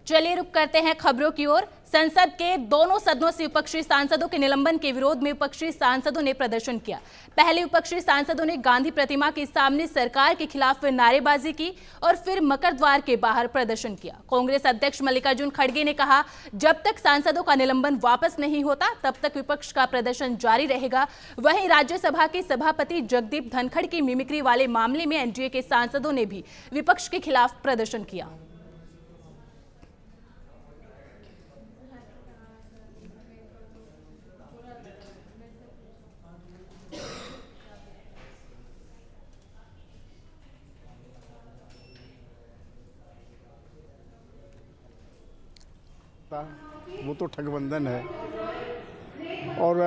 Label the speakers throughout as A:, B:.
A: चलिए रुक करते हैं खबरों की ओर। संसद के दोनों सदनों से विपक्षी सांसदों के निलंबन के विरोध में विपक्षी सांसदों ने प्रदर्शन किया। पहले विपक्षी सांसदों ने गांधी प्रतिमा के सामने सरकार के खिलाफ नारेबाजी की और फिर मकर द्वार के बाहर प्रदर्शन किया। कांग्रेस अध्यक्ष मल्लिकार्जुन खड़गे ने कहा, जब तक सांसदों का निलंबन वापस नहीं होता तब तक विपक्ष का प्रदर्शन जारी रहेगा। वहीं राज्यसभा के सभापति जगदीप धनखड़ की मिमिक्री वाले मामले में एनडीए के सांसदों ने भी विपक्ष के खिलाफ प्रदर्शन किया।
B: वो तो ठगबंधन है और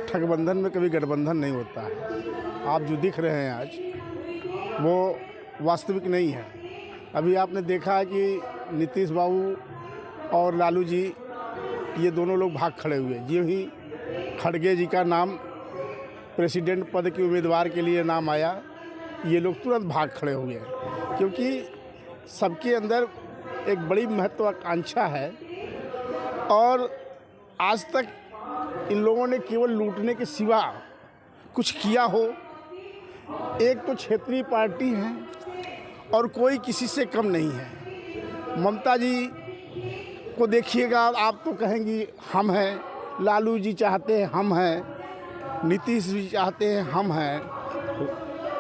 B: ठगबंधन में कभी गठबंधन नहीं होता है। आप जो दिख रहे हैं आज वो वास्तविक नहीं है। अभी आपने देखा है कि नीतीश बाबू और लालू जी ये दोनों लोग भाग खड़े हुए। जो ही खड़गे जी का नाम प्रेसिडेंट पद के उम्मीदवार के लिए नाम आया, ये लोग तुरंत भाग खड़े हुए, क्योंकि सबके अंदर एक बड़ी महत्वाकांक्षा है और आज तक इन लोगों ने केवल लूटने के सिवा कुछ किया हो। एक तो क्षेत्रीय पार्टी है और कोई किसी से कम नहीं है। ममता जी को देखिएगा, आप तो कहेंगी हम हैं, लालू जी चाहते हैं हम हैं, नीतीश जी चाहते हैं हम हैं,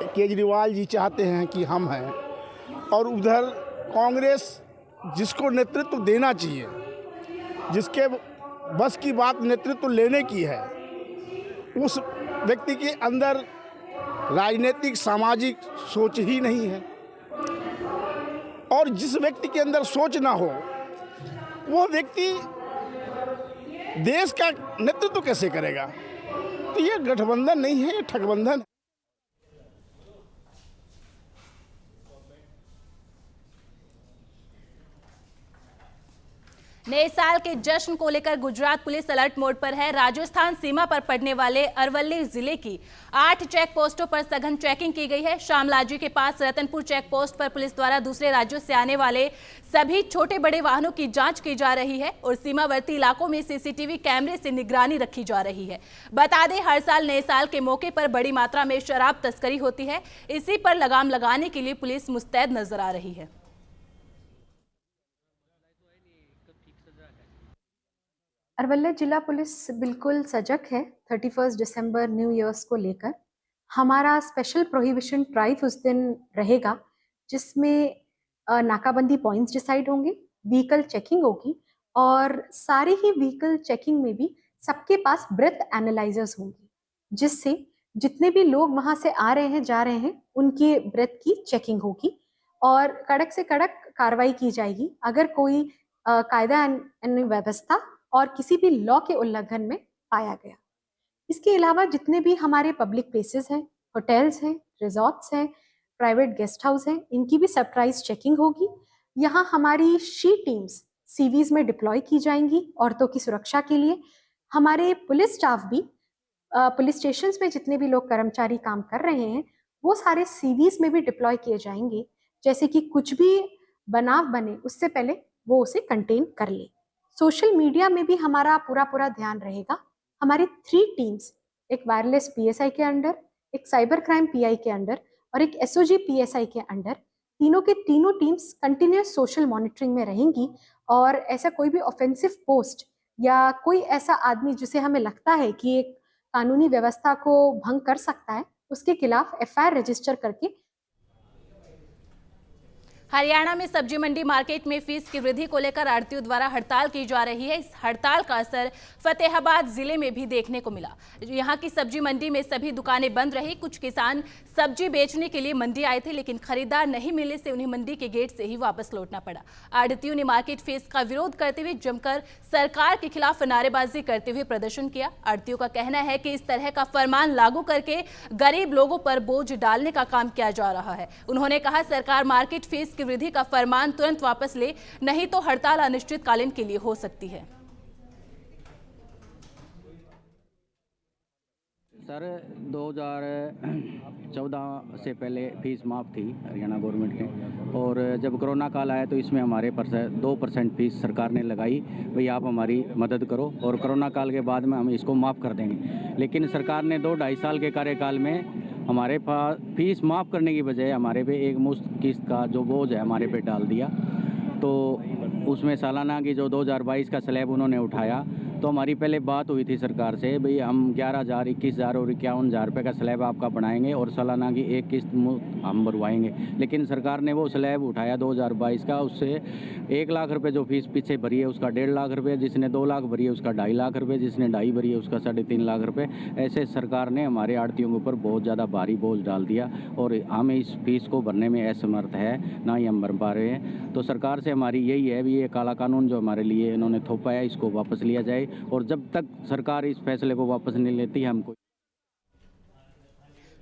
B: केजरीवाल जी चाहते हैं कि हम हैं, और उधर कांग्रेस जिसको नेतृत्व देना चाहिए, जिसके बस की बात नेतृत्व लेने की है, उस व्यक्ति के अंदर राजनीतिक सामाजिक सोच ही नहीं है। और जिस व्यक्ति के अंदर सोच ना हो वो व्यक्ति देश का नेतृत्व कैसे करेगा? तो ये गठबंधन नहीं है, ये ठगबंधन है।
A: नए साल के जश्न को लेकर गुजरात पुलिस अलर्ट मोड पर है। राजस्थान सीमा पर पड़ने वाले अरवल्ली जिले की 8 चेक पोस्टों पर सघन चेकिंग की गई है। शामलाजी के पास रतनपुर चेक पोस्ट पर पुलिस द्वारा दूसरे राज्यों से आने वाले सभी छोटे बड़े वाहनों की जांच की जा रही है और सीमावर्ती इलाकों में सीसीटीवी कैमरे से निगरानी रखी जा रही है। बता दें, हर साल नए साल के मौके पर बड़ी मात्रा में शराब तस्करी होती है। इसी पर लगाम लगाने के लिए पुलिस मुस्तैद नजर आ रही है।
C: अरवल्ली जिला पुलिस बिल्कुल सजग है 31 दिसंबर न्यू ईयर्स को लेकर। हमारा स्पेशल प्रोहिबिशन ड्राइव उस दिन रहेगा, जिसमें नाकाबंदी पॉइंट्स डिसाइड होंगे, व्हीकल चेकिंग होगी और सारी ही व्हीकल चेकिंग में भी सबके पास ब्रेथ एनालाइजर्स होंगे, जिससे जितने भी लोग वहां से आ रहे हैं जा रहे हैं उनकी ब्रेथ की चेकिंग होगी और कड़क से कड़क कार्रवाई की जाएगी अगर कोई कायदा व्यवस्था और किसी भी लॉ के उल्लंघन में पाया गया। इसके अलावा जितने भी हमारे पब्लिक प्लेसेस हैं, होटल्स हैं, रिजॉर्ट्स हैं, प्राइवेट गेस्ट हाउस हैं, इनकी भी सरप्राइज चेकिंग होगी। यहाँ हमारी शी टीम्स सीवीज में डिप्लॉय की जाएंगी औरतों की सुरक्षा के लिए। हमारे पुलिस स्टाफ भी पुलिस स्टेशंस में जितने भी लोग कर्मचारी काम कर रहे हैं वो सारे सीवीज में भी डिप्लॉय किए जाएंगे, जैसे कि कुछ भी बनाव बने उससे पहले वो उसे कंटेन कर ले। सोशल मीडिया में भी हमारा पूरा ध्यान रहेगा। हमारी 3 टीम्स, एक वायरलेस पीएसआई के अंडर, एक साइबर क्राइम पीआई के अंडर और एक एसओजी पीएसआई के अंडर, तीनों के तीनों टीम्स कंटिन्यूस सोशल मॉनिटरिंग में रहेंगी और ऐसा कोई भी ऑफेंसिव पोस्ट या कोई ऐसा आदमी जिसे हमें लगता है कि एक कानूनी व्यवस्था को भंग कर सकता है, उसके खिलाफ एफआईआर रजिस्टर करके।
A: हरियाणा में सब्जी मंडी मार्केट में फीस की वृद्धि को लेकर आढ़तियों द्वारा हड़ताल की जा रही है। इस हड़ताल का असर फतेहाबाद जिले में भी देखने को मिला। यहां की सब्जी मंडी में सभी दुकानें बंद रही। कुछ किसान सब्जी बेचने के लिए मंडी आए थे, लेकिन खरीदार नहीं मिलने से उन्हें मंडी के गेट से ही वापस लौटना पड़ा। आढ़तियों ने मार्केट फीस का विरोध करते हुए जमकर सरकार के खिलाफ नारेबाजी करते हुए प्रदर्शन किया। आढ़तियों का कहना है कि इस तरह का फरमान लागू करके गरीब लोगों पर बोझ डालने का काम किया जा रहा है। उन्होंने कहा, सरकार मार्केट फीस की वृद्धि का फरमान तुरंत वापस ले, नहीं तो हड़ताल अनिश्चितकालीन के लिए हो सकती है।
D: सर 2014 से पहले फीस माफ़ थी हरियाणा गवर्नमेंट के, और जब कोरोना काल आया तो इसमें हमारे 2% फीस सरकार ने लगाई, भाई आप हमारी मदद करो, और कोरोना काल के बाद में हम इसको माफ़ कर देंगे। लेकिन सरकार ने 2-2.5 साल के कार्यकाल में हमारे पास फीस माफ़ करने की बजाय हमारे पे एक मुश्त किस्त का जो बोझ है हमारे पे डाल दिया। तो उसमें सालाना की जो 2022 का स्लैब उन्होंने उठाया, तो हमारी पहले बात हुई थी सरकार से, भाई हम 11,000, 21,000 और 51,000 रुपये का स्लैब आपका बनाएंगे और सालाना की एक किस्त हम भरवाएंगे। लेकिन सरकार ने वो स्लैब उठाया 2022 का, उससे 1 लाख रुपये जो फीस पीछे भरी है उसका 1.5 लाख रुपये, जिसने 2 लाख भरी है उसका 2.5 लाख रुपये, जिसने 2.5 भरी है उसका 3.5 लाख रुपये। ऐसे सरकार ने हमारे आड़तियों के ऊपर बहुत ज़्यादा भारी बोझ डाल दिया और हम इस फीस को भरने में असमर्थ है, ना ही हम भर पा रहे हैं। तो सरकार से हमारी यही है भी ये काला कानून जो हमारे लिए इन्होंने थोपा है इसको वापस लिया जाए, और जब तक सरकार इस फैसले को वापस नहीं लेती हमको।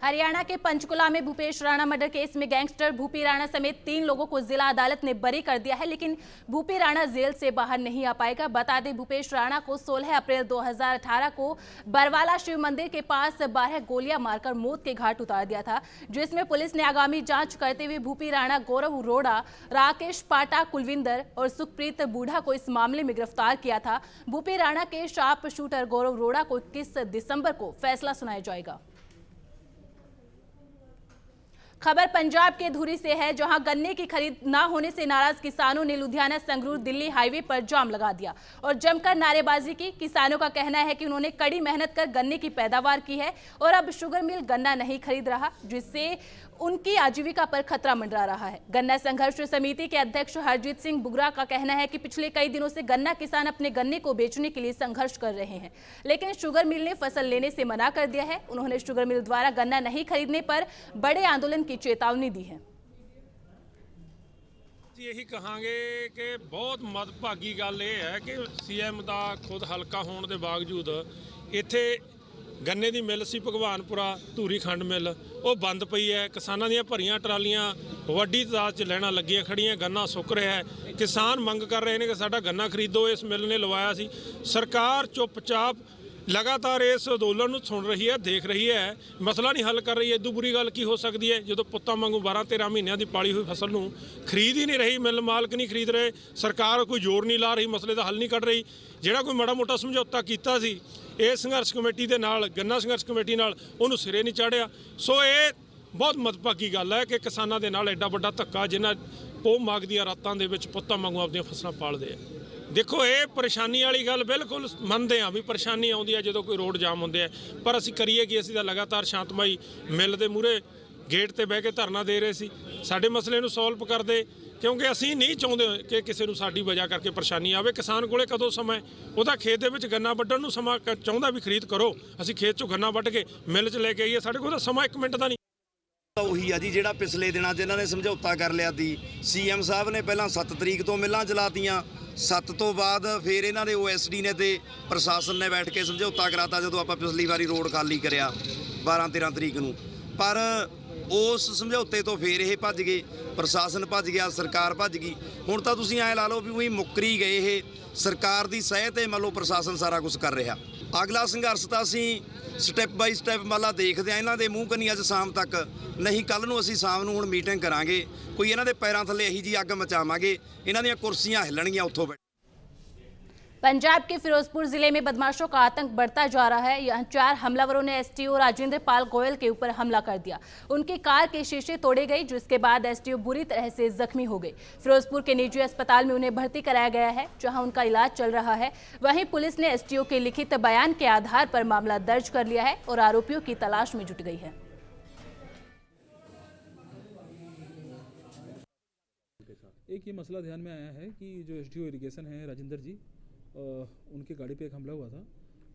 A: हरियाणा के पंचकुला में भूपेश राणा मर्डर केस में गैंगस्टर भूपी राणा समेत 3 लोगों को जिला अदालत ने बरी कर दिया है, लेकिन भूपी राणा जेल से बाहर नहीं आ पाएगा। बता दें, भूपेश राणा को 16 अप्रैल 2018 को बरवाला शिव मंदिर के पास 12 गोलियां मारकर मौत के घाट उतार दिया था, जिसमें पुलिस ने आगामी जांच करते हुए भूपी राणा, गौरव अरोड़ा, राकेश पाटा, कुलविंदर और सुखप्रीत बूढ़ा को इस मामले में गिरफ्तार किया था। भूपी राणा के शार्प शूटर गौरव अरोड़ा को 21 दिसंबर को फैसला सुनाया जाएगा। खबर पंजाब के धुरी से है, जहां गन्ने की खरीद न होने से नाराज किसानों ने लुधियाना संगरूर दिल्ली हाईवे पर जाम लगा दिया और जमकर नारेबाजी की। किसानों का कहना है कि उन्होंने कड़ी मेहनत कर गन्ने की पैदावार की है और अब शुगर मिल गन्ना नहीं खरीद रहा, जिससे उनकी आजीविका पर खतरा मंडरा रहा है। गन्ना संघर्ष समिति के अध्यक्ष हरजीत सिंह बुगरा का कहना है कि पिछले कई दिनों से गन्ना किसान अपने गन्ने को बेचने के लिए संघर्ष कर रहे हैं, लेकिन शुगर मिल ने फसल लेने से मना कर दिया है। उन्होंने शुगर मिल द्वारा गन्ना नहीं खरीदने पर बड़े आंदोलन की चेतावनी दी है।
E: यही कहांगे कि बहुत मदभागी गल यह है कि सीएम का खुद हल्का होने के बावजूद इत्थे गन्ने की मिल सी भगवानपुरा धूरी खंड मिल वो बंद पई है। किसानों दी भरियां ट्रालियां वड्डी तादाद च लैना लगियां खड़ियां, गन्ना सुक रहा है। किसान मंग कर रहे हैं कि साडा गन्ना खरीदो, इस मिल ने लवाया सी। सरकार चुपचाप लगातार इस अंदोलन ਨੂੰ सुन रही है, देख रही है, मसला नहीं हल कर रही है। इदू बुरी गल की हो सकती है जो पुत्तां वांगू 12-13 महीनों की पाली हुई फसल ਨੂੰ खरीद ही नहीं रही, मिल मालक नहीं खरीद रहे, सरकार कोई जोर नहीं ला रही, मसले का हल नहीं कढ़ रही। ਜਿਹੜਾ कोई माड़ा मोटा समझौता ਕੀਤਾ ਸੀ इस संघर्ष कमेटी के नाल, गन्ना संघर्ष कमेटी नाल, ਉਹਨੂੰ सिरे नहीं चाढ़िया। सो ये बहुत मदभागी गल है कि किसानों के नाल एडा वड्डा धक्का जिन्हां पोह माघ ਦੀਆਂ ਰਾਤਾਂ ਦੇ ਵਿੱਚ ਪੁੱਤਾਂ ਵਾਂਗੂ ਆਪਣੀਆਂ ਫਸਲਾਂ ਪਾਲਦੇ ਆ। देखो ये परेशानी वाली गल बिल्कुल मनते हाँ भी परेशानी आती है जो कोई रोड जाम होंगे, पर असी करिए कि असी लगातार शांतमई मिल के मूहरे गेट पर बह के धरना दे रहे सी, साडे मसले नूं सॉल्व करते, क्योंकि असी नहीं चाहते कि किसी को साडी वजह करके परेशानी आवे। किसान कोले कदों समय वह खेत दे विच गन्ना वड्ढण नूं समा चाहुंदा भी खरीद करो, असी खेत चों गन्ना वड्ढ के मिल च लैके आईए, साडे कोल समा 1 मिनट का नहीं।
F: ਉਹੀ ਆ ਜੀ ਜਿਹੜਾ ਪਿਛਲੇ ਦਿਨਾਂ 'ਚ ਇਹਨਾਂ ਨੇ ਸਮਝੌਤਾ ਕਰ ਲਿਆ ਸੀ। ਸੀਐਮ ਸਾਹਿਬ ਨੇ ਪਹਿਲਾਂ 7 ਤਰੀਕ ਤੋਂ ਮਿਲਾਂ ਚਲਾਤੀਆਂ, 7 ਤੋਂ ਬਾਅਦ ਫਿਰ ਇਹਨਾਂ ਦੇ ਓਐਸਡੀ ਨੇ ਤੇ ਪ੍ਰਸ਼ਾਸਨ ਨੇ ਬੈਠ ਕੇ ਸਮਝੌਤਾ ਕਰਾਤਾ ਜਦੋਂ ਆਪਾਂ ਪਿਛਲੀ ਵਾਰੀ ਰੋਡ ਖਾਲੀ ਕਰਿਆ 12-13 ਤਰੀਕ ਨੂੰ। ਪਰ ਉਸ ਸਮਝੌਤੇ ਤੋਂ ਫਿਰ ਇਹ ਭੱਜ ਗਏ, ਪ੍ਰਸ਼ਾਸਨ ਭੱਜ ਗਿਆ, ਸਰਕਾਰ ਭੱਜ ਗਈ। ਹੁਣ ਤਾਂ ਤੁਸੀਂ ਐਂ ਲਾ ਲਓ ਵੀ ਉਹੀ ਮੁੱਕਰੀ ਗਏ ਇਹ, ਸਰਕਾਰ ਦੀ ਸਹਿ ਤੇ ਮੰਨ ਲਓ ਪ੍ਰਸ਼ਾਸਨ ਸਾਰਾ ਕੁਝ ਕਰ ਰਿਹਾ। ਅਗਲਾ ਸੰਘਰਸ਼ ਤਾਂ ਅਸੀਂ ਸਟੈਪ ਬਾਈ ਸਟੈਪ ਮਾਲਾ ਦੇਖਦੇ ਆ ਇਹਨਾਂ ਦੇ ਮੂੰਹ ਕੰਨੀ ਅੱਜ ਸ਼ਾਮ ਤੱਕ, ਨਹੀਂ ਕੱਲ ਨੂੰ ਅਸੀਂ ਸ਼ਾਮ ਨੂੰ ਹੁਣ ਮੀਟਿੰਗ ਕਰਾਂਗੇ, ਕੋਈ ਇਹਨਾਂ ਦੇ ਪੈਰਾਂ ਥੱਲੇ ਇਹੀ ਜੀ ਅੱਗ ਮਚਾਵਾਂਗੇ, ਇਹਨਾਂ ਦੀਆਂ ਕੁਰਸੀਆਂ ਹਿੱਲਣਗੀਆਂ ਉੱਥੋਂ।
A: पंजाब के फिरोजपुर जिले में बदमाशों का आतंक बढ़ता जा रहा है। यहाँ 4 हमलावरों ने एसटीओ राजेंद्र पाल गोयल के ऊपर हमला कर दिया, उनकी कार के शीशे तोड़े गए, जिसके बाद एसटीओ बुरी तरह से जख्मी हो गए। फिरोजपुर के निजी अस्पताल में उन्हें भर्ती कराया गया है, जहां उनका इलाज चल रहा है। वहीं पुलिस ने एसटीओ के लिखित बयान के आधार पर मामला दर्ज कर लिया है और आरोपियों की तलाश में जुट गई है।
G: एक ये मसला ध्यान में आया है कि जो एसडीओ इरिगेशन है राजेंद्र जी, उनके गाड़ी पे एक हमला हुआ था,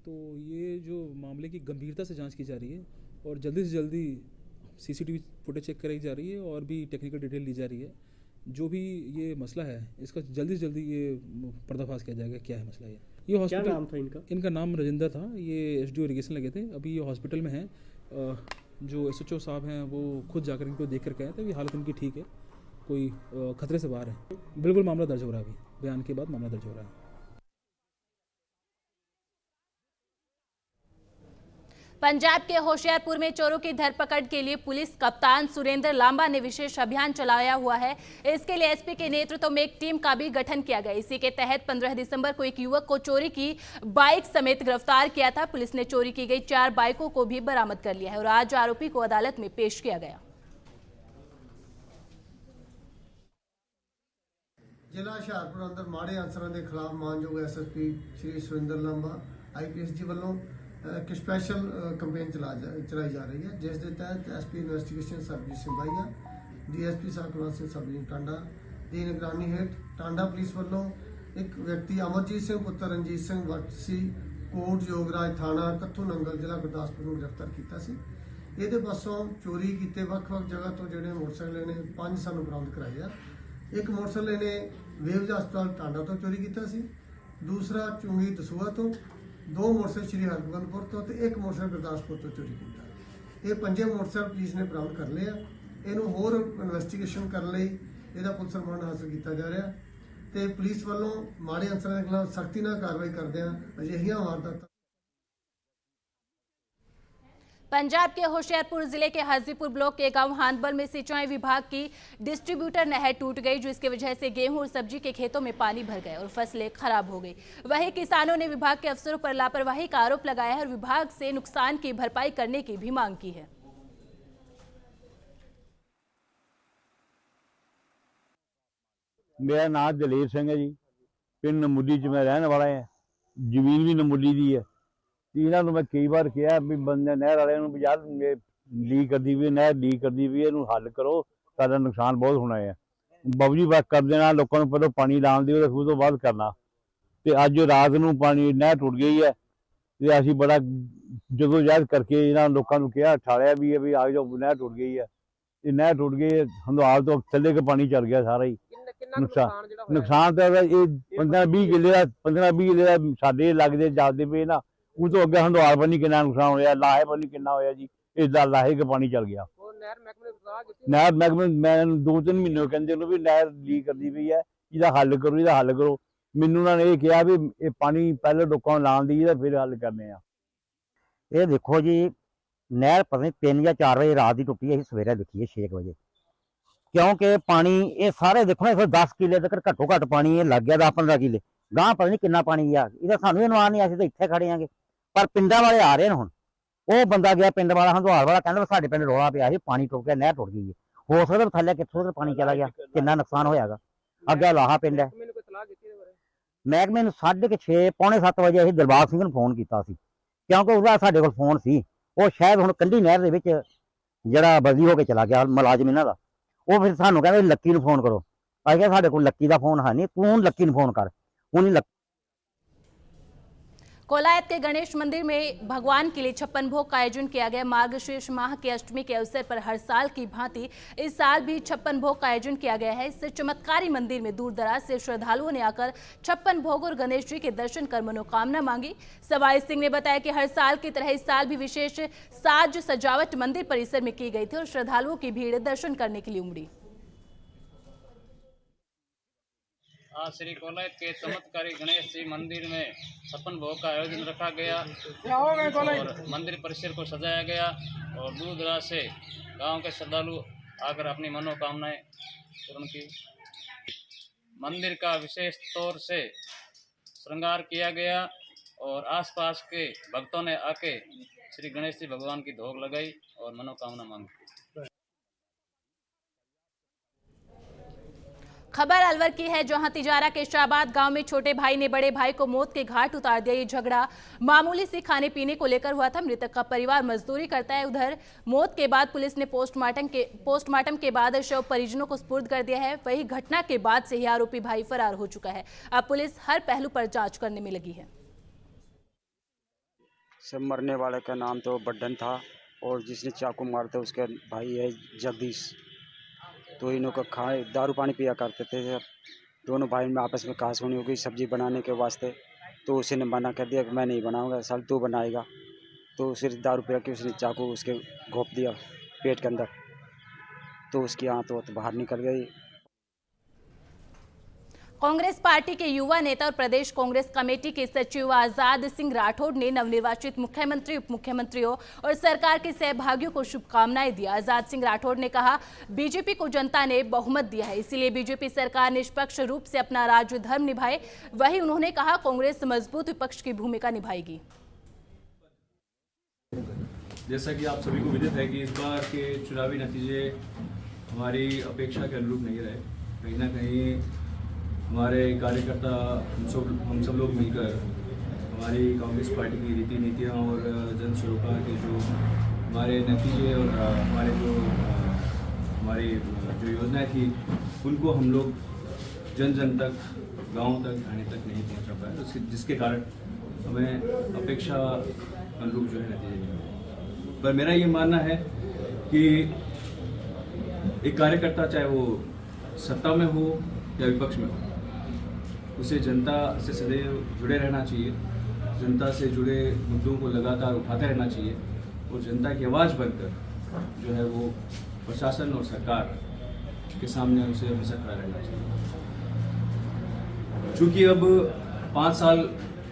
G: तो ये जो मामले की गंभीरता से जांच की जा रही है और जल्दी से जल्दी सीसीटीवी फुटेज चेक कराई जा रही है और भी टेक्निकल डिटेल ली जा रही है। जो भी ये मसला है इसका जल्दी से जल्दी ये पर्दाफाश किया जाएगा, क्या है मसला। ये हॉस्पिटल, क्या नाम था इनका नाम राजेंद्र था, ये एसडीओ इरिगेशन लगे थे, अभी ये हॉस्पिटल में हैं। जो एसएचओ साहब हैं वो खुद जाकर इनको देख कर गए थे, अभी हालत उनकी ठीक है, कोई खतरे से बाहर है। बिल्कुल मामला दर्ज हो रहा है, अभी बयान के बाद मामला दर्ज हो रहा है।
A: पंजाब के होशियारपुर में चोरों की धरपकड़ के लिए पुलिस कप्तान सुरेंद्र लांबा ने विशेष अभियान चलाया हुआ है। इसके लिए एसपी के नेतृत्व में एक टीम का भी गठन किया गया। इसी के तहत 15 दिसंबर को एक युवक को चोरी की बाइक समेत गिरफ्तार किया था। पुलिस ने चोरी की गई 4 बाइकों को भी बरामद कर लिया है और आज आरोपी को अदालत में पेश किया गया।
H: ਜ਼ਿਲ੍ਹਾ ਹੁਸ਼ਿਆਰਪੁਰ ਅੰਦਰ ਮਾੜੇ ਅਨਸਰਾਂ ਦੇ ਖਿਲਾਫ ਮਾਨਯੋਗ ਐਸਐਸਪੀ ਸ਼੍ਰੀ ਸੁਰਿੰਦਰ ਲਾਂਬਾ ਆਈਪੀਐਸ ਜੀ ਵੱਲੋਂ ਇੱਕ ਸਪੈਸ਼ਲ ਕੰਪੇਨ ਚਲਾਈ ਜਾ ਰਹੀ ਹੈ, ਜਿਸ ਦੇ ਤਹਿਤ SP investigation Sarabjit Singh Baia, DSP ਸਰਕੁਲਰ ਸਿੰਘ ਸਬ ਡਿਵੀਜ਼ਨ ਟਾਂਡਾ ਦੀ ਨਿਗਰਾਨੀ ਹੇਠ ਟਾਂਡਾ ਪੁਲਿਸ ਵੱਲੋਂ ਇੱਕ ਵਿਅਕਤੀ ਅਮਰਜੀਤ ਸਿੰਘ ਪੁੱਤਰ ਰਣਜੀਤ ਸਿੰਘ ਵਾਸੀ ਕੋਟ ਯੋਗਰਾਜ ਥਾਣਾ ਕੱਥੂ ਨੰਗਲ ਜ਼ਿਲ੍ਹਾ ਗੁਰਦਾਸਪੁਰ ਨੂੰ ਗ੍ਰਿਫਤਾਰ ਕੀਤਾ ਸੀ। ਇਹਦੇ ਪਾਸੋਂ ਚੋਰੀ ਕੀਤੇ ਵੱਖ-ਵੱਖ ਜਗ੍ਹਾ ਤੋਂ ਜਿਹੜੇ ਮੋਟਰਸਾਈਕਲ ਨੇ 5 ਸਾਨੂੰ ਬਰਾਮਦ ਕਰਾਏ ਆ। एक मोटरसाइकिल ने वेवज हस्पताल टांडा तो चोरी किया सी, दूसरा चुंगी दसूआ तो, 2 मोटरसाइकिल श्री हरगोबिंदपुर तो एक मोटरसाइकिल गुरदासपुर तो चोरी किया। ये 5 मोटरसाइकिल पुलिस ने बरामद कर लिया। इनू होर इन्वेस्टिगेशन करने लई इहदा पुलिस रिमांड हासिल किया जा रहा ते पुलिस वालों माड़े अंसरां दे खिलाफ सख्ती नाल कार्रवाई करदे अजिहियां वारदातां।
A: पंजाब के होशियारपुर जिले के हाजीपुर ब्लॉक के गांव हांदबल में सिंचाई विभाग की डिस्ट्रीब्यूटर नहर टूट गई, जिसकी वजह से गेहूं और सब्जी के खेतों में पानी भर गए और फसलें खराब हो गई। वहीं किसानों ने विभाग के अफसरों पर लापरवाही का आरोप लगाया है और विभाग से नुकसान की भरपाई करने की भी मांग की है।
I: मेरा नाम दलेर सिंह है जी, पिंड नमूली च मैं रहने वाला है, जमीन भी नमूली दी है। इन्हों मैं कई बार कहा भी बंदे नहर वाले भी यार लीक करती भी नहर लीक करती भी इनू हल करो, सारा नुकसान बहुत होना है। बाबू जी बात कर देना, लोगों को पहले पानी लाने दी उस तो बाद करना। तो अज रात को पानी नहर टुट गई है तो असी बड़ा जदोजहद करके इन्होंने लोगों को कहा ठालिया भी है भी आ जाओ, नहर टुट गई है। नहर टुट गई हंदवाल तो थले के पानी चल गया सारा ही। नुकसान तो 15-20 किले 15-20 किले साडे लगते जाते पे ना, वो तो अगे हंदवाल पानी कितना नुकसान होया, लाहे पानी कितना होया जी, इस लाहे के पानी चल गया। नहर महकमे मैं 2-3 महीने कहते भी नहर लीक करती पई है, इसका हल करो, इसका हल करो। मैनू उन्होंने ये कहा भी ये पानी पहले लोगों को लाने दी फिर हल करने।
J: ये देखो जी, नहर पता नहीं 3 या 4 बजे रात की टुटी है, सवेरे देखी है 6 बजे, क्योंकि पानी ये सारे देखो ना 10 किले तक घट्टो घट्ट पानी ये लग गया, 10-15 किले गांह पता नहीं कितना पानी गया। इहदा सानू अनुमान नहीं, असीं तो इत्थे खड़े हैं। पर पिंडां वाले आ रहे हैं हुण। वो बंदा गया पिंड वाला हंदवाल वाला, कहंदा साडे पिंड रौला पिया सी, पानी टुट गया, नहर टुट गई है। हो सकदा थल्ले कित्थों तक पानी चला गया, कितना नुकसान होयागा। अगे लाहा पिंड है। महकमे नूं 6:30 पौने 7 बजे असीं दिलबाग सिंह नूं फोन कीता सी, क्योंकि उसदा साडे कोल फोन सी। वो शायद हुण कंढी नहर दे विच जिहड़ा बदली हो के चला गया मुलाजम इन्हां दा। वो फिर सानूं कहंदे लक्की नूं फोन करो। असीं कहा साडे कोल लक्की दा फोन है नहीं, तूं लक्की नूं फोन कर। उन्हीं
A: कोलायत के गणेश मंदिर में भगवान के लिए 56 भोग का आयोजन किया गया। मार्गशीर्ष माह की अष्टमी के अवसर पर हर साल की भांति इस साल भी 56 भोग का आयोजन किया गया है। इस चमत्कारी मंदिर में दूर दराज से श्रद्धालुओं ने आकर 56 भोग और गणेश जी के दर्शन कर मनोकामना मांगी। सवाई सिंह ने बताया कि हर साल की तरह इस साल भी विशेष साज सजावट मंदिर परिसर में की गई थी और श्रद्धालुओं की भीड़ दर्शन करने के लिए उमड़ी।
K: आज श्री कोलायत के चमत्कारी गणेश जी मंदिर में 56 भोग का आयोजन रखा गया और मंदिर परिसर को सजाया गया और दूर दराज से गांव के श्रद्धालु आकर अपनी मनोकामनाएं पूर्ण की। मंदिर का विशेष तौर से श्रृंगार किया गया और आसपास के भक्तों ने आके श्री गणेश जी भगवान की धोग लगाई और मनोकामना मांगी।
A: खबर अलवर की है, जहां तिजारा के शाहबाद गांव में छोटे भाई ने बड़े भाई को मौत के घाट उतार दिया। ये झगड़ा मामूली सी खाने पीने को लेकर हुआ था। मृतक का परिवार मजदूरी करता है। उधर मौत के बाद पुलिस ने पोस्टमार्टम के बाद शव परिजनों को सुपुर्द कर दिया है। वही घटना के बाद से ही आरोपी भाई फरार हो चुका है। अब पुलिस हर पहलू पर जांच करने में लगी है।
L: सब मरने वाले का नाम तो बड्डन था और जिसने चाकू मारते उसका भाई है जगदीश। तो इन्हों का खाए दारू पानी पिया करते थे। दोनों भाई में आपस में कहासुनी हो गई सब्जी बनाने के वास्ते, तो उसी ने मना कर दिया कि मैं नहीं बनाऊंगा, साल तू बनाएगा। तो सिर्फ दारू पिया के उसने चाकू उसके घोंप दिया पेट के अंदर, तो उसकी आंत बाहर निकल गई।
A: कांग्रेस पार्टी के युवा नेता और प्रदेश कांग्रेस कमेटी के सचिव आजाद सिंह राठौड़ ने नवनिर्वाचित मुख्यमंत्री, उप मुख्यमंत्रियों और सरकार के सहभागियों को शुभकामनाएं दी। आजाद सिंह राठौड़ ने कहा, बीजेपी को जनता ने बहुमत दिया है, इसीलिए बीजेपी सरकार निष्पक्ष रूप से अपना राज्य धर्म निभाए। वहीं उन्होंने कहा, कांग्रेस मजबूत विपक्ष की भूमिका निभाएगी।
M: जैसा कि आप सभी को विदित है कि इस बार के चुनावी नतीजे हमारी अपेक्षा के अनुरूप नहीं रहे। कहीं ना कहीं हमारे कार्यकर्ता हम सब लोग मिलकर हमारी कांग्रेस पार्टी की रीति नीतियाँ और जन सरोकार के जो हमारे नतीजे और हमारी जो योजनाएं थी उनको हम लोग जन जन तक, गाँव तक, थाने तक नहीं पहुँचा पाए, जिसके कारण हमें अपेक्षा अनुरूप जो है नतीजे नहीं मिले। पर मेरा ये मानना है कि एक कार्यकर्ता चाहे वो सत्ता में हो या विपक्ष में हो, उसे जनता से सदैव जुड़े रहना चाहिए, जनता से जुड़े मुद्दों को लगातार उठाते रहना चाहिए और जनता की आवाज़ बनकर जो है वो प्रशासन और सरकार के सामने उसे हमेशा खड़ा रहना चाहिए। चूँकि अब 5 साल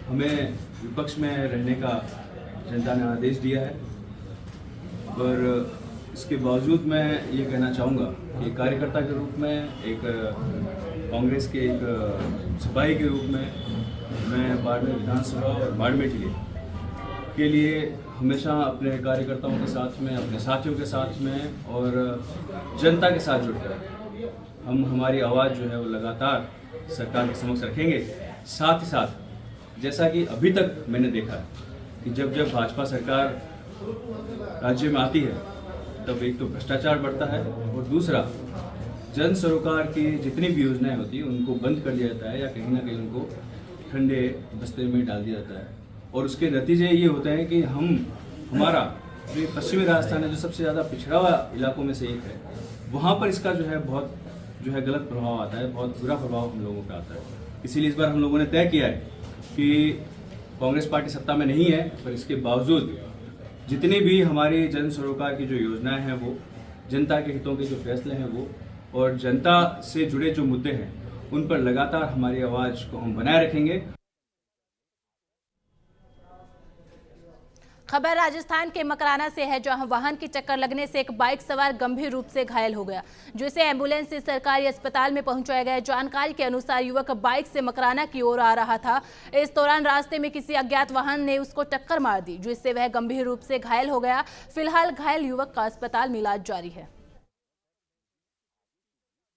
M: हमें विपक्ष में रहने का जनता ने आदेश दिया है, पर इसके बावजूद मैं ये कहना चाहूँगा कि कार्यकर्ता के रूप में, एक कांग्रेस के एक सिपाही के रूप में मैं बाड़मेर विधानसभा और बाड़मेर जिले के लिए हमेशा अपने कार्यकर्ताओं के साथ में, अपने साथियों के साथ में और जनता के साथ जुड़कर हम हमारी आवाज़ जो है वो लगातार सरकार के समक्ष रखेंगे। साथ ही साथ जैसा कि अभी तक मैंने देखा कि जब जब भाजपा सरकार राज्य में आती है तब एक तो भ्रष्टाचार बढ़ता है और दूसरा जन सरोकार की जितनी भी योजनाएं होती हैं उनको बंद कर दिया जाता है या कहीं ना कहीं उनको ठंडे बस्ते में डाल दिया जाता है। और उसके नतीजे ये होते हैं कि हमारा जो पश्चिमी राजस्थान है, जो सबसे ज़्यादा पिछड़ा हुआ इलाकों में से एक है, वहाँ पर इसका जो है बहुत जो है गलत प्रभाव आता है, बहुत बुरा प्रभाव हम लोगों पर आता है। इसीलिए इस बार हम लोगों ने तय किया है कि कांग्रेस पार्टी सत्ता में नहीं है, पर इसके बावजूद जितनी भी हमारी जन सरोकार की जो योजनाएं हैं वो, जनता के हितों के जो फैसले हैं वो और जनता से जुड़े जो मुद्दे हैं उन पर लगातार हमारी आवाज़ को हम बनाए रखेंगे।
A: खबर राजस्थान के मकराना से है, जहां वाहन की टक्कर लगने से एक बाइक सवार गंभीर रूप से घायल हो गया, जिसे एम्बुलेंस से सरकारी अस्पताल में पहुंचाया गया। जानकारी के अनुसार युवक बाइक से मकराना की ओर आ रहा था। इस दौरान रास्ते में किसी अज्ञात वाहन ने उसको टक्कर मार दी, जिससे वह गंभीर रूप से घायल हो गया। फिलहाल घायल युवक का अस्पताल में इलाज जारी है।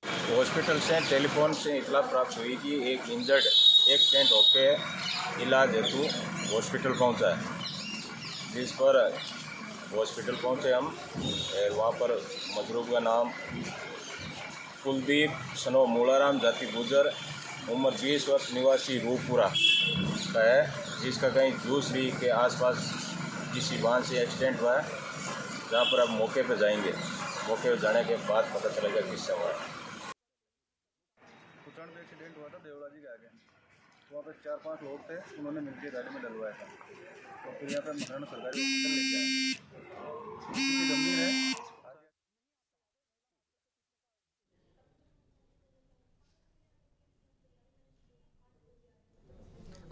N: हॉस्पिटल से टेलीफोन से इतला प्राप्त हुई कि एक इंजर्ड एक्सीडेंट होकर इलाज हेतु हॉस्पिटल पहुंचा है, जिस पर हॉस्पिटल पहुंचे हम और वहाँ पर मजरूब का नाम कुलदीप सनो मूलाराम जाति गुजर, उम्र 20 वर्ष, निवासी रूपपुरा का है, जिसका कहीं जूसरी के आसपास किसी वाहन से एक्सीडेंट हुआ है, जहाँ पर अब मौके पर जाएंगे। मौके पर जाने के बाद पता चलेगा किससे हुआ है।
O: कुचाण में एक्सीडेंट हुआ था देवड़ा जी के आगे, वहाँ पर 4-5 लोग थे, उन्होंने मिलकर गाड़ी में डलवाया था, तो फिर यहाँ पे मकराना सरकारी हॉस्पिटल लेके आए। स्थिति गंभीर है।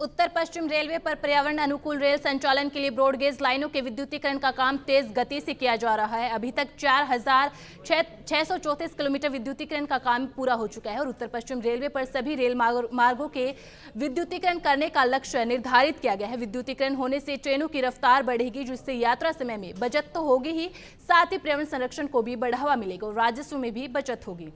A: उत्तर पश्चिम रेलवे पर पर्यावरण अनुकूल रेल संचालन के लिए ब्रॉडगेज लाइनों के विद्युतीकरण का काम तेज गति से किया जा रहा है। अभी तक 4,634 किलोमीटर विद्युतीकरण का काम पूरा हो चुका है और उत्तर पश्चिम रेलवे पर सभी रेल मार्गों के विद्युतीकरण करने का लक्ष्य निर्धारित किया गया है। विद्युतीकरण होने से ट्रेनों की रफ्तार बढ़ेगी, जिससे यात्रा समय में बचत तो होगी ही, साथ ही पर्यावरण संरक्षण को भी बढ़ावा मिलेगा और राजस्व में भी बचत होगी।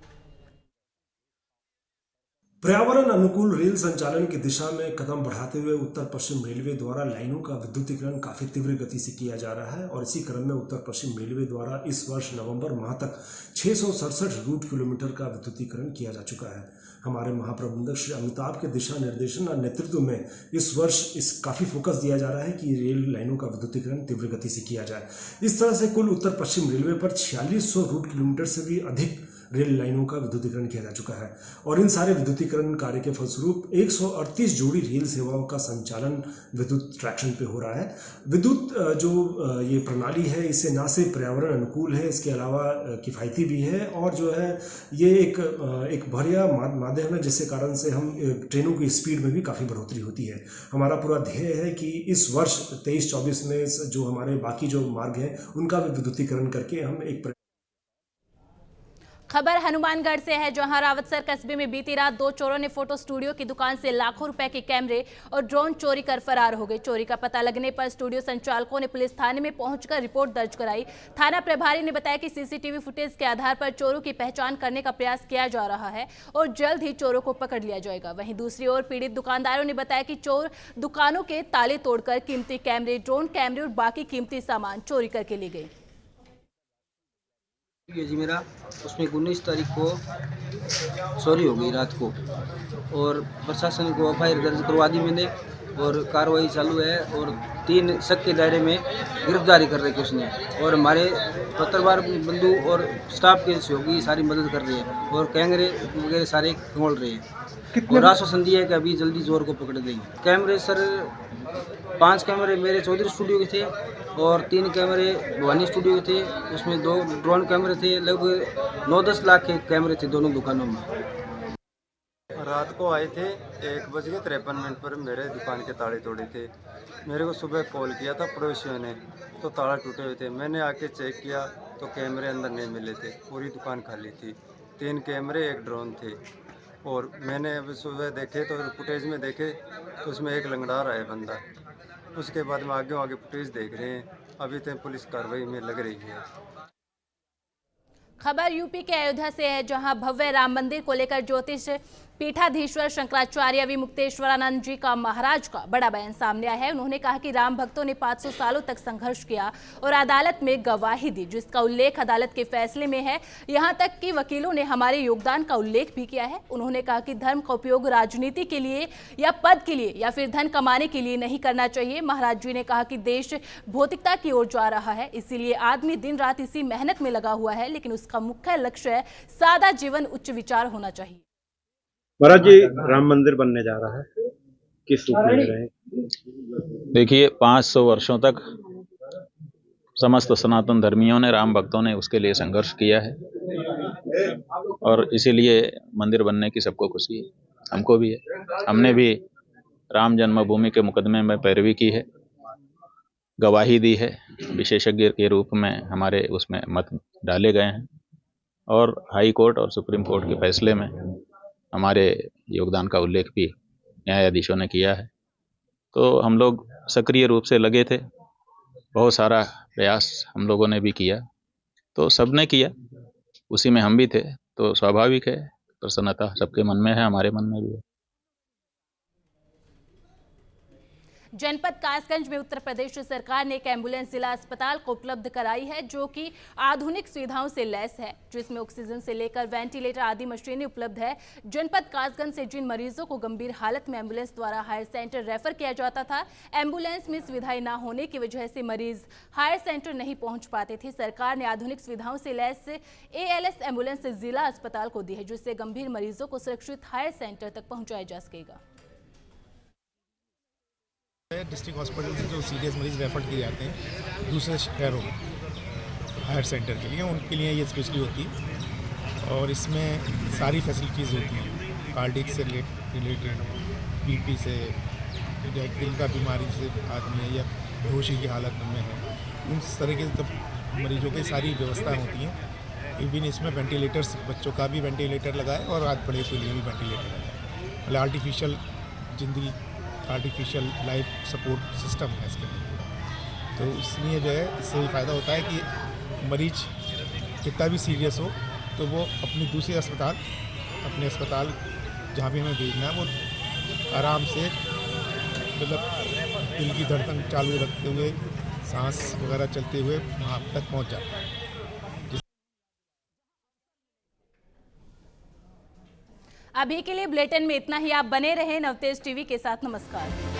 P: पर्यावरण अनुकूल रेल संचालन की दिशा में कदम बढ़ाते हुए उत्तर पश्चिम रेलवे द्वारा लाइनों का विद्युतीकरण काफी तीव्र गति से किया जा रहा है और इसी क्रम में उत्तर पश्चिम रेलवे द्वारा इस वर्ष नवंबर माह तक 667 रूट किलोमीटर का विद्युतीकरण किया जा चुका है। हमारे महाप्रबंधक श्री अमिताभ के दिशा निर्देशन और नेतृत्व में इस वर्ष काफी फोकस दिया जा रहा है कि रेल लाइनों का विद्युतीकरण तीव्र गति से किया जाए। इस तरह से कुल उत्तर पश्चिम रेलवे पर 4600 रूट किलोमीटर से भी अधिक रेल लाइनों का विद्युतीकरण किया जा चुका है और इन सारे विद्युतीकरण कार्य के फलस्वरूप 138 जोड़ी रेल सेवाओं का संचालन विद्युत ट्रैक्शन पे हो रहा है। विद्युत जो ये प्रणाली है इससे न सिर्फ पर्यावरण अनुकूल है, इसके अलावा किफ़ायती भी है और जो है ये एक बढ़िया माध्यम है जिसके कारण से हम ट्रेनों की स्पीड में भी काफ़ी बढ़ोतरी होती है। हमारा पूरा ध्येय है कि इस वर्ष 23-24 में जो हमारे बाकी जो मार्ग हैं उनका भी विद्युतीकरण करके हम एक
A: खबर हनुमानगढ़ से है, जहां रावतसर कस्बे में बीती रात 2 चोरों ने फोटो स्टूडियो की दुकान से लाखों रुपए के कैमरे और ड्रोन चोरी कर फरार हो गए। चोरी का पता लगने पर स्टूडियो संचालकों ने पुलिस थाने में पहुंचकर रिपोर्ट दर्ज कराई। थाना प्रभारी ने बताया कि सीसीटीवी फुटेज के आधार पर चोरों की पहचान करने का प्रयास किया जा रहा है और जल्द ही चोरों को पकड़ लिया जाएगा। वहीं दूसरी ओर पीड़ित दुकानदारों ने बताया कि चोर दुकानों के ताले तोड़कर कीमती कैमरे, ड्रोन कैमरे और बाकी कीमती सामान चोरी करके ले गए।
Q: जी मेरा उसमें 19 तारीख को चोरी हो गई रात को और प्रशासन को एफआईआर दर्ज करवा दी मैंने और कार्रवाई चालू है और 3 शक के दायरे में गिरफ्तारी कर रही है उसने और हमारे पत्रकार बंधु और स्टाफ के सहयोगी सारी मदद कर रही है और कैमरे वगैरह सारे खोल रहे हैं और आश्वासन दिया है कि अभी जल्दी चोर को पकड़ देंगे। कैमरे सर 5 कैमरे मेरे चौधरी स्टूडियो के थे और 3 कैमरे भवानी स्टूडियो के थे, उसमें 2 ड्रोन कैमरे थे। लगभग 9-10 लाख के कैमरे थे दोनों दुकानों में।
R: रात को आए थे 1:53 पर मेरे दुकान के ताले तोड़े थे। मेरे को सुबह कॉल किया था पड़ोसियों ने तो ताला टूटे हुए थे। मैंने आके चेक किया तो कैमरे अंदर नहीं मिले थे, पूरी दुकान खाली थी। 3 कैमरे 1 ड्रोन थे और मैंने अभी सुबह देखे तो फुटेज में देखे तो उसमें एक लंगड़ा रहा है बंदा। उसके बाद में आगे फुटेज देख रहे हैं, अभी तक पुलिस कार्रवाई में लग रही है।
A: खबर यूपी के अयोध्या से है, जहां भव्य राम मंदिर को लेकर ज्योतिष पीठाधीश्वर शंकराचार्य विमुक्तेश्वरानंद जी का महाराज का बड़ा बयान सामने आया है। उन्होंने कहा कि राम भक्तों ने 500 सालों तक संघर्ष किया और अदालत में गवाही दी, जिसका उल्लेख अदालत के फैसले में है। यहां तक कि वकीलों ने हमारे योगदान का उल्लेख भी किया है। उन्होंने कहा कि धर्म का उपयोग राजनीति के लिए या पद के लिए या फिर धन कमाने के लिए नहीं करना चाहिए। महाराज जी ने कहा कि देश भौतिकता की ओर जा रहा है, इसीलिए आदमी दिन रात इसी मेहनत में लगा हुआ है, लेकिन उसका मुख्य लक्ष्य है सादा जीवन, उच्च विचार होना चाहिए।
S: महाराज जी, राम मंदिर बनने जा रहा है, किस रूप में रहे?
T: देखिए, 500 वर्षों तक समस्त सनातन धर्मियों ने, राम भक्तों ने उसके लिए संघर्ष किया है और इसीलिए मंदिर बनने की सबको खुशी है, हमको भी है। हमने भी राम जन्मभूमि के मुकदमे में पैरवी की है, गवाही दी है, विशेषज्ञ के रूप में हमारे उसमें मत डाले गए हैं और हाई कोर्ट और सुप्रीम कोर्ट के फैसले में हमारे योगदान का उल्लेख भी न्यायाधीशों ने किया है। तो हम लोग सक्रिय रूप से लगे थे, बहुत सारा प्रयास हम लोगों ने भी किया, तो सबने किया, उसी में हम भी थे, तो स्वाभाविक है प्रसन्नता सबके मन में है, हमारे मन में भी है।
A: जनपद कासगंज में उत्तर प्रदेश सरकार ने एक एम्बुलेंस जिला अस्पताल को उपलब्ध कराई है, जो कि आधुनिक सुविधाओं से लैस है, जिसमें ऑक्सीजन से लेकर वेंटिलेटर आदि मशीनें उपलब्ध है। जनपद कासगंज से जिन मरीजों को गंभीर हालत में एम्बुलेंस द्वारा हायर सेंटर रेफर किया जाता था, एम्बुलेंस में सुविधाएं न होने की वजह से मरीज हायर सेंटर नहीं पहुंच पाते थे। सरकार ने आधुनिक सुविधाओं से लैस ALS एम्बुलेंस जिला अस्पताल को दी है, जिससे गंभीर मरीजों को सुरक्षित हायर सेंटर तक पहुंचाया जा सकेगा।
B: डिस्ट्रिक्ट हॉस्पिटल से जो सीरियस मरीज रेफर किए जाते हैं दूसरे शहरों में हायर सेंटर के लिए, उनके लिए ये स्पेशली होती है और इसमें सारी फैसिलिटीज़ होती हैं, कार्डियक से रिलेटेड, BP से, दिल का बीमारी से आदमी है या बेहोशी की हालत में है, उन तरह के सब मरीजों की सारी व्यवस्था होती हैं। इवन इसमें वेंटिलेटर्स, बच्चों का भी वेंटिलेटर लगाए और आज बड़े के लिए भी वेंटिलेटर लगाए। मतलब आर्टिफिशियल लाइफ सपोर्ट सिस्टम है इसके अंदर। तो इसलिए जो है इससे भी फ़ायदा होता है कि मरीज कितना भी सीरियस हो तो वो अपनी दूसरे अस्पताल, अपने अस्पताल जहाँ भी हमें भेजना है, वो आराम से मतलब दिल की धड़कन चालू रखते हुए, सांस वगैरह चलते हुए वहाँ तक पहुँच जाता है।
A: अभी के लिए बुलेटिन में इतना ही। आप बने रहें नवतेज टीवी के साथ। नमस्कार।